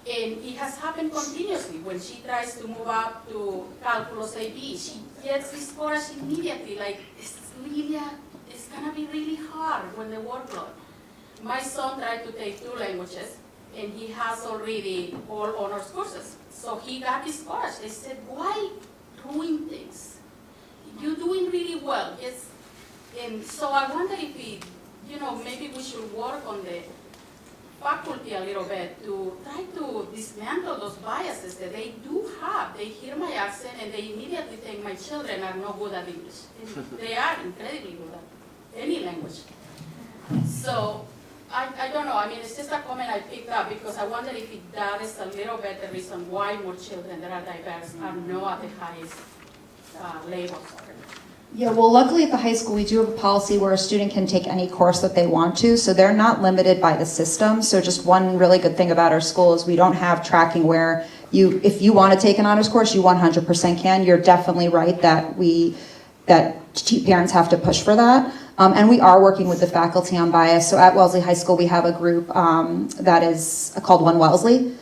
And it has happened continuously. When she tries to move up to calculus AB, she gets discouraged immediately. Like, it's gonna be really hard when the workload. My son tried to take 2 languages, and he has already all honors courses. So he got discouraged. They said, why doing things? You're doing really well. And so I wonder if maybe we should work on the faculty a little bit to try to dismantle those biases that they do have. They hear my accent and they immediately think my children are no good at English. And they are incredibly good at any language. So I don't know. I mean, it's just a comment I picked up because I wonder if that is a little bit the reason why more children that are diverse are not at the highest levels. Yeah, well, luckily at the high school, we do have a policy where a student can take any course that they want to, so they're not limited by the system. So just one really good thing about our school is we don't have tracking where if you want to take an honors course, you 100% can. You're definitely right that parents have to push for that. And we are working with the faculty on bias. So at Wellesley High School, we have a group that is called One Wellesley.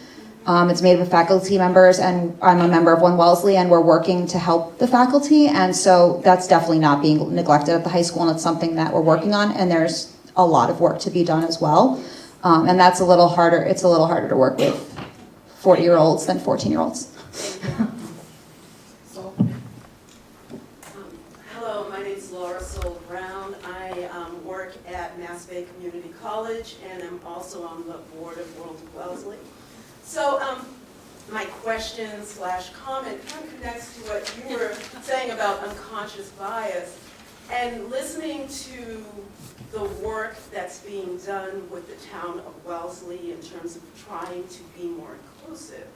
It's made of faculty members, and I'm a member of One Wellesley, and we're working to help the faculty. And so that's definitely not being neglected at the high school, and it's something that we're working on. And there's a lot of work to be done as well. And that's a little harder. It's a little harder to work with 40-year-olds than 14-year-olds. Hello, my name is Laura Soul Brown. I work at Mass Bay Community College, and I'm also on the board of World of Wellesley. So my question/comment kind of connects to what you were saying about unconscious bias, and listening to the work that's being done with the town of Wellesley in terms of trying to be more inclusive.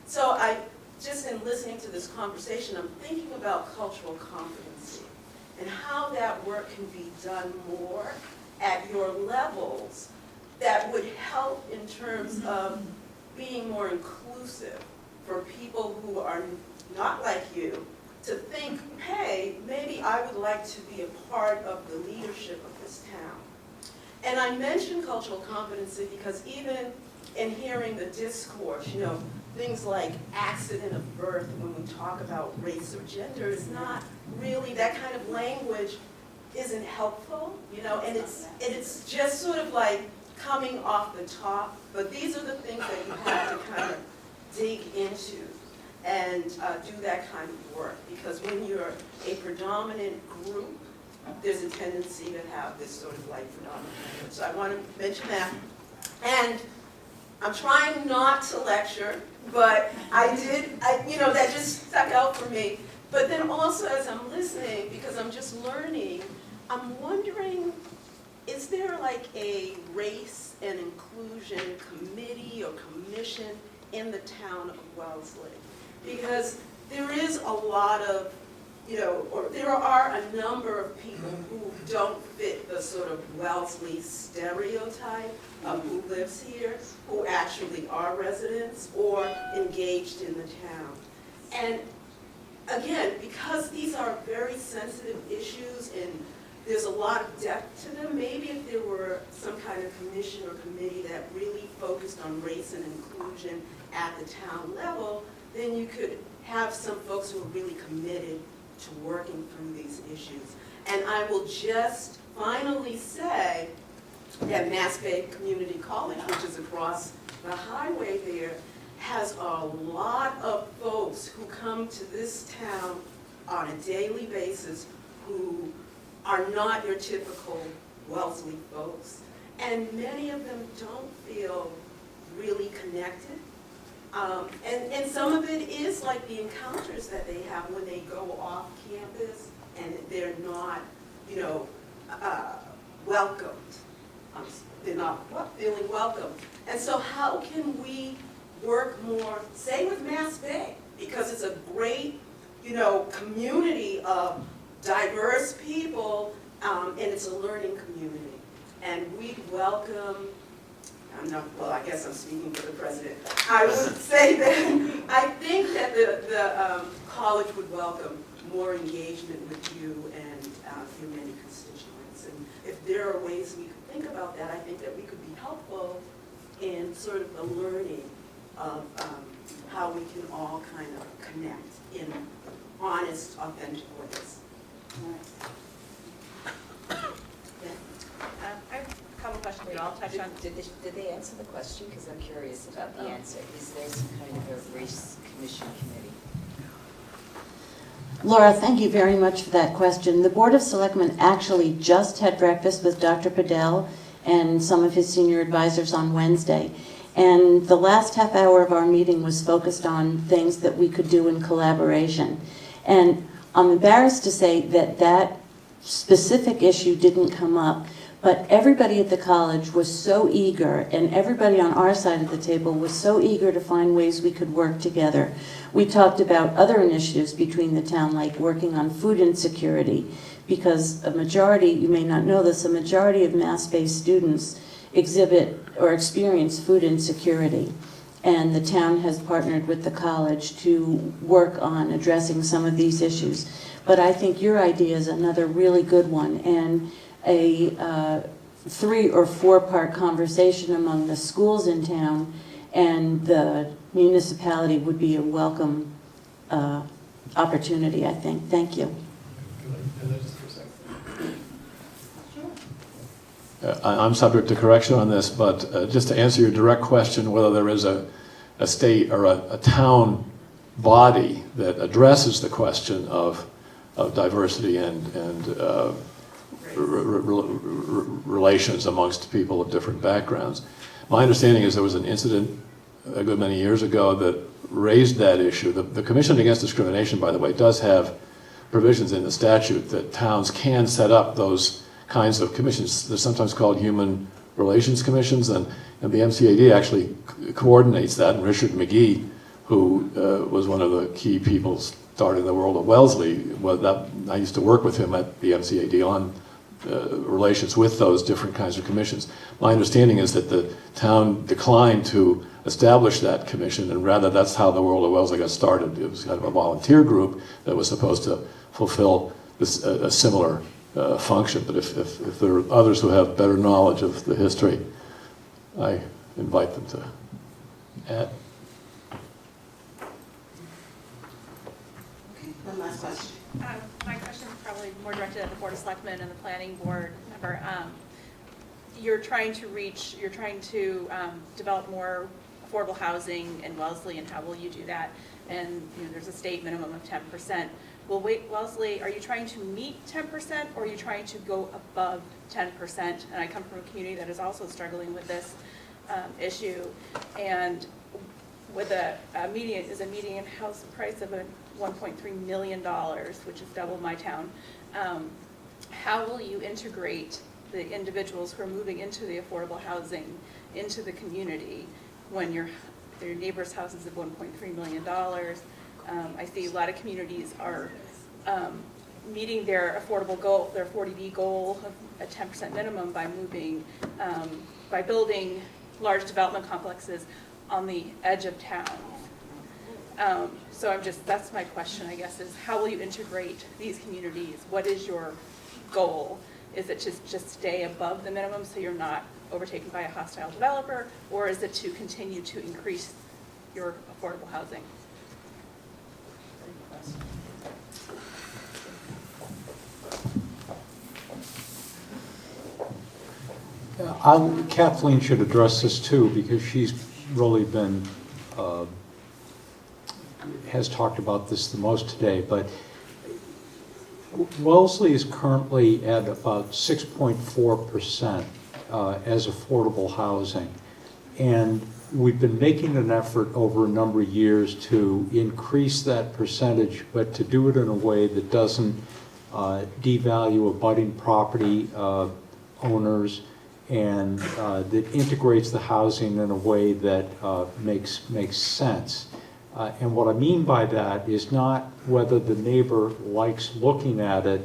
So just in listening to this conversation, I'm thinking about cultural competency and how that work can be done more at your levels that would help in terms of being more inclusive for people who are not like you to think, hey, maybe I would like to be a part of the leadership of this town. And I mention cultural competency because even in hearing the discourse, things like accident of birth, when we talk about race or gender, is not really, that kind of language isn't helpful, and it's just sort of like coming off the top, but these are the things that you have to kind of dig into and do that kind of work, because when you're a predominant group, there's a tendency to have this sort of like predominant language. So I want to mention that. And I'm trying not to lecture, but that just stuck out for me. But then also as I'm listening, because I'm just learning, I'm wondering, is there like a race and inclusion committee or commission in the town of Wellesley? Because there is a lot of, or there are a number of people who don't fit the sort of Wellesley stereotype of who lives here, who actually are residents or engaged in the town. And again, because these are very sensitive issues and there's a lot of depth to them, maybe if there were some kind of commission or committee that really focused on race and inclusion at the town level, then you could have some folks who are really committed to working through these issues. And I will just finally say that Mass Bay Community College, which is across the highway there, has a lot of folks who come to this town on a daily basis who are not your typical Wellesley folks. And many of them don't feel really connected. And some of it is like the encounters that they have when they go off campus and they're not, welcomed. They're not feeling welcome. And so how can we work more, say with Mass Bay, because it's a great, community of diverse people, and it's a learning community. And we welcome, I guess I'm speaking for the president. I would say that I think that the college would welcome more engagement with you and your many constituents. And if there are ways we could think about that, I think that we could be helpful in sort of the learning of how we can all kind of connect in honest, authentic ways. I have a couple questions we all touch on. Did they answer the question? Because I'm curious about the answer. Is there some kind of a race commission committee? Laura, thank you very much for that question. The Board of Selectmen actually just had breakfast with Dr. Padel and some of his senior advisors on Wednesday. And the last half hour of our meeting was focused on things that we could do in collaboration. And I'm embarrassed to say that that specific issue didn't come up, but everybody at the college was so eager, and everybody on our side of the table was so eager to find ways we could work together. We talked about other initiatives between the town, like working on food insecurity, because a majority, you may not know this, a majority of Mass-based students exhibit or experience food insecurity. And the town has partnered with the college to work on addressing some of these issues. But I think your idea is another really good one, and a 3 or 4 part conversation among the schools in town and the municipality would be a welcome opportunity, I think. Thank you. I'm subject to correction on this, but just to answer your direct question, whether there is a state or a town body that addresses the question of diversity and relations amongst people of different backgrounds. My understanding is there was an incident a good many years ago that raised that issue. The Commission Against Discrimination, by the way, does have provisions in the statute that towns can set up those kinds of commissions. They're sometimes called human relations commissions, and the MCAD actually coordinates that. And Richard McGee, who was one of the key people starting the world of Wellesley, I used to work with him at the MCAD on relations with those different kinds of commissions. My understanding is that the town declined to establish that commission, and rather that's how the world of Wellesley got started. It was kind of a volunteer group that was supposed to fulfill this, a similar function. But if there are others who have better knowledge of the history, I invite them to add. One last question. My question is probably more directed at the Board of Selectmen and the Planning Board member. You're trying to develop more affordable housing in Wellesley, and how will you do that? And there's a state minimum of 10%. Well, wait, Wellesley, are you trying to meet 10% or are you trying to go above 10%? And I come from a community that is also struggling with this. issue, and with a median house price of $1.3 million, which is double my town, how will you integrate the individuals who are moving into the affordable housing into the community when your neighbor's house is at $1.3 million? I see a lot of communities are meeting their affordable goal, their 40B goal of a 10% minimum by moving, by building large development complexes on the edge of town. So that's my question, I guess, is how will you integrate these communities? What is your goal? Is it to just stay above the minimum so you're not overtaken by a hostile developer, or is it to continue to increase your affordable housing? Kathleen should address this too, because she's really been, has talked about this the most today, but Wellesley is currently at about 6.4% as affordable housing. And we've been making an effort over a number of years to increase that percentage, but to do it in a way that doesn't devalue abutting property owners, and that integrates the housing in a way that makes sense. And what I mean by that is not whether the neighbor likes looking at it,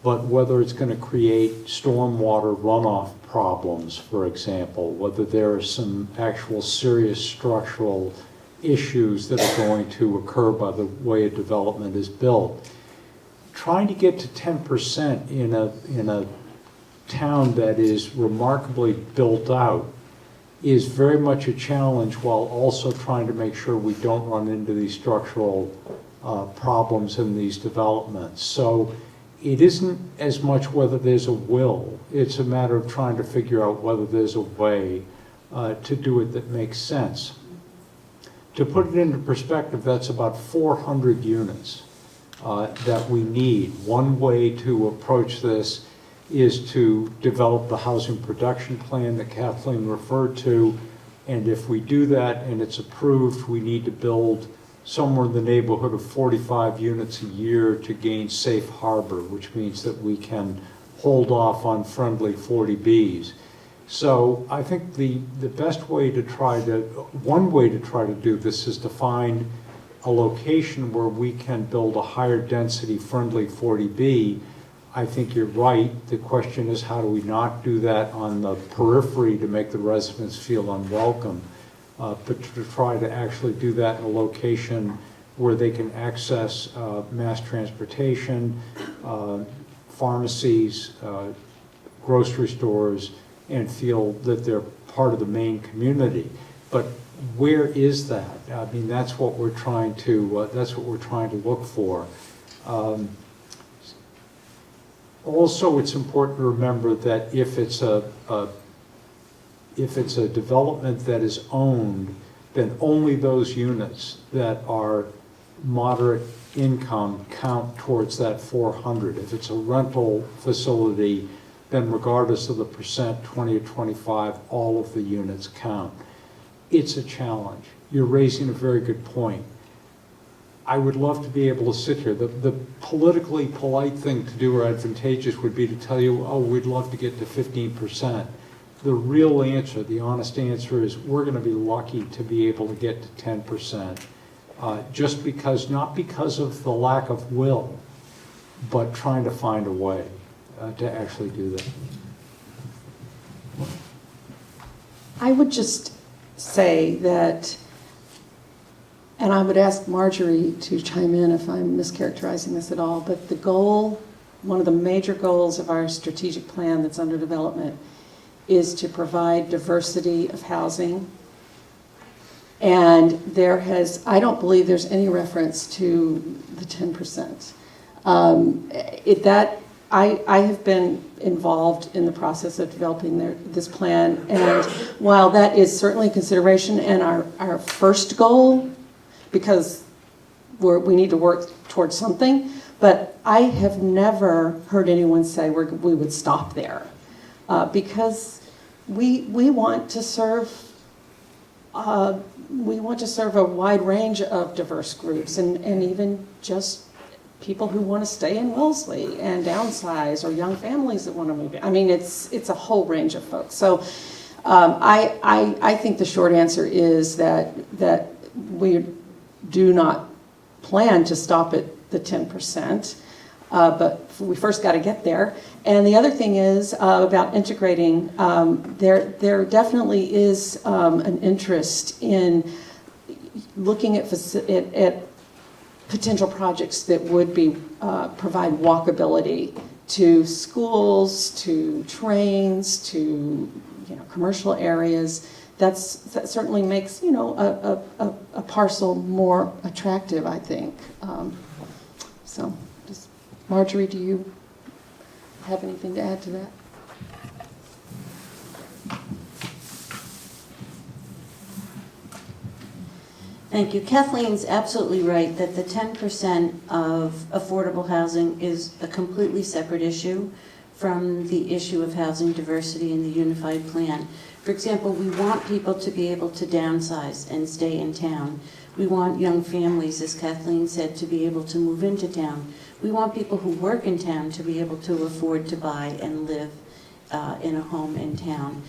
but whether it's going to create stormwater runoff problems, for example, whether there are some actual serious structural issues that are going to occur by the way a development is built. Trying to get to 10% in a town that is remarkably built out is very much a challenge, while also trying to make sure we don't run into these structural problems in these developments. So it isn't as much whether there's a will, it's a matter of trying to figure out whether there's a way to do it that makes sense. To put it into perspective, that's about 400 units that we need. One way to approach this is to develop the housing production plan that Kathleen referred to, and if we do that and it's approved, we need to build somewhere in the neighborhood of 45 units a year to gain safe harbor, which means that we can hold off on friendly 40Bs. So I think the best way to one way to try to do this is to find a location where we can build a higher density friendly 40B. I think you're right. The question is, how do we not do that on the periphery to make the residents feel unwelcome, but to try to actually do that in a location where they can access mass transportation, pharmacies, grocery stores, and feel that they're part of the main community. But where is that? I mean, that's what we're trying to look for. Also, it's important to remember that if it's a development that is owned, then only those units that are moderate income count towards that 400. If it's a rental facility, then regardless of the percent, 20 or 25, all of the units count. It's a challenge. You're raising a very good point. I would love to be able to sit here. The politically polite thing to do or advantageous would be to tell you, oh, we'd love to get to 15%. The real answer, the honest answer is we're going to be lucky to be able to get to 10%. Just because, not because of the lack of will, but trying to find a way to actually do that. I would just say that, and I would ask Marjorie to chime in if I'm mischaracterizing this at all, but the goal, one of the major goals of our strategic plan that's under development is to provide diversity of housing. And I don't believe there's any reference to the 10%. I have been involved in the process of developing this plan, and while that is certainly a consideration and our first goal, because we need to work towards something, but I have never heard anyone say we would stop there, because we want to serve we want to serve a wide range of diverse groups and even just people who want to stay in Wellesley and downsize, or young families that want to move in. I mean, it's a whole range of folks. So I think the short answer is that we do not plan to stop at the 10%, but we first got to get there. And the other thing is about integrating. There definitely is an interest in looking at potential projects that would be provide walkability to schools, to trains, to commercial areas. That certainly makes a parcel more attractive, I think. So, Marjorie, do you have anything to add to that? Thank you. Kathleen's absolutely right that the 10% of affordable housing is a completely separate issue from the issue of housing diversity in the unified plan. For example, we want people to be able to downsize and stay in town. We want young families, as Kathleen said, to be able to move into town. We want people who work in town to be able to afford to buy and live in a home in town.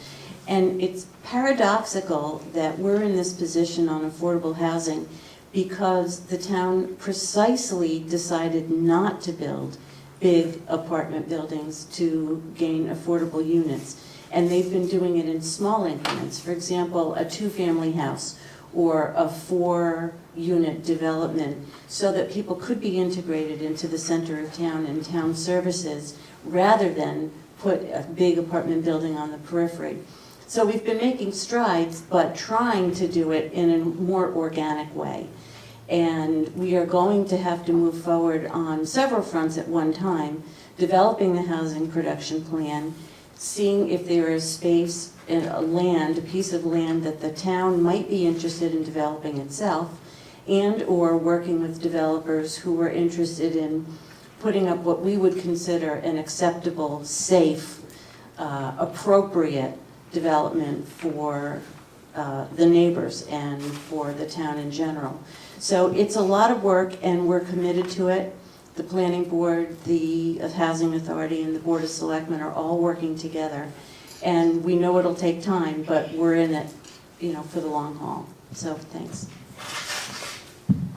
And it's paradoxical that we're in this position on affordable housing because the town precisely decided not to build big apartment buildings to gain affordable units. And they've been doing it in small increments. For example, a 2-family house or a 4-unit development so that people could be integrated into the center of town and town services rather than put a big apartment building on the periphery. So we've been making strides, but trying to do it in a more organic way. And we are going to have to move forward on several fronts at one time, developing the housing production plan, seeing if there is space in a piece of land that the town might be interested in developing itself, and or working with developers who are interested in putting up what we would consider an acceptable, safe, appropriate development for the neighbors and for the town in general. So it's a lot of work and we're committed to it. The Planning Board, the Housing Authority, and the Board of Selectmen are all working together. And we know it'll take time, but we're in it, for the long haul. So thanks.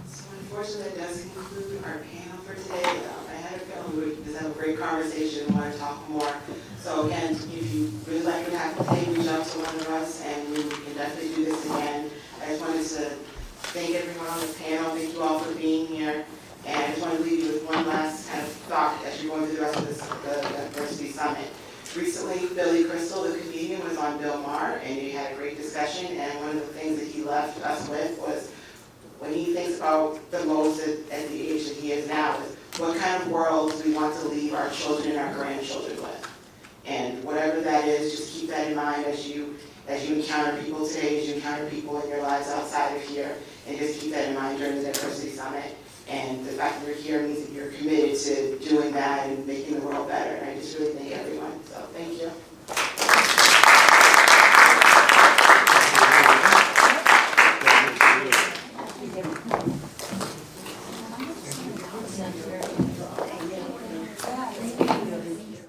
So unfortunately, that does conclude our panel for today. I had a feeling we would just have a great conversation and want to talk more. So again, if you really like what happened today, reach out to one of us and we can definitely do this again. I just wanted to thank everyone on the panel. Thank you all for being here. And I just want to leave you with one last kind of thought as you're going through the rest of the Diversity Summit. Recently, Billy Crystal, the comedian, was on Bill Maher, and he had a great discussion. And one of the things that he left us with was, when he thinks about the most at the age that he is now, is what kind of world we want to leave our children and our grandchildren with. And whatever that is, just keep that in mind as you encounter people today, as you encounter people in your lives outside of here, and just keep that in mind during the Diversity Summit. And the fact that you're here means that you're committed to doing that and making the world better. And I just really thank everyone. So thank you.